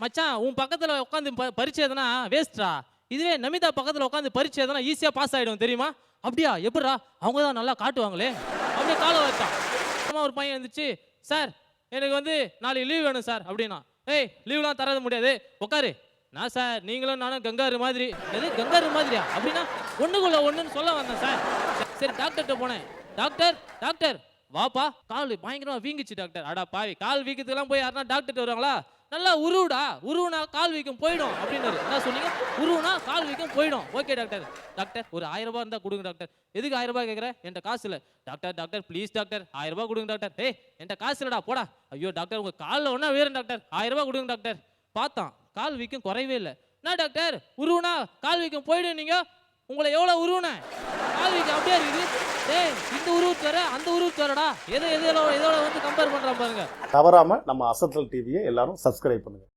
மச்சான் உன் பக்கத்தில் உட்காந்து பரீட்சை எதனா வேஸ்ட்ரா. இதுவே நமிதா பக்கத்தில் உட்காந்து பரீட்சை எதனா ஈஸியாக பாஸ் ஆகிடும் தெரியுமா? அப்படியா எப்படா? அவங்க தான் நல்லா காட்டுவாங்களே. அப்படியே காலை வச்சான். ஒரு பையன் இருந்துச்சு, சார் எனக்கு வந்து நாளைக்கு லீவ் வேணும் சார் அப்படின்னா. ஏய் லீவ்லாம் தர முடியாது, உட்காரு. நான் சார் நீங்களும் நானும் கங்காரு மாதிரி. எது கங்காரு மாதிரியா? அப்படின்னா ஒன்றுக்குள்ள ஒன்றுன்னு சொல்ல வந்தேன் சார். சரி டாக்டர்கிட்ட போனேன். டாக்டர் டாக்டர் வாப்பா, கால் பயங்கரமா வீங்கிச்சு டாக்டர். அடா பாவி, கால் வீக்கத்துக்கெல்லாம் போய் யாருன்னா டாக்டர் வருவாங்களா? நல்லா உருவுடா, உருவுனா கால் வீக்கம் போயிடும் அப்படின்னாரு. என்ன சொன்னீங்க? உருவுனா கால் வீக்கம் போயிடும். Okay doctor. டாக்டர் ஒரு 1000 ரூபாய் இருந்தால் கொடுங்க டாக்டர். எதுக்கு 1000 ரூபாய் கேட்குறேன்? என்கிட்ட காசு இல்லை. டாக்டர் டாக்டர் ப்ளீஸ் டாக்டர் 1000 ரூபாய் கொடுங்க டாக்டர். ஏய் என்கிட்ட காசு இல்லைடா போடா. ஐயோ டாக்டர் உங்கள் காலில் ஒன்றா வேறும் டாக்டர், 1000 ரூபாய் கொடுங்க டாக்டர். பார்த்தான் கால் வீக்கம் குறையவே இல்லை. என்ன டாக்டர் உருவுனா கால் வீக்கம் போயிடும், நீங்கள் உங்களை எவ்வளோ உருவுனேன் கால் வீக்கம் அப்படியே இருக்குது. ஏய் இந்த உருவத்து வர அந்த உருவத்து வரடா, எதோட வந்து கம்பேர் பண்ணுறான் பாருங்க. தவறாம நம்ம அசத்தல் டிவியை எல்லாரும் சப்ஸ்கிரைப் பண்ணுங்க.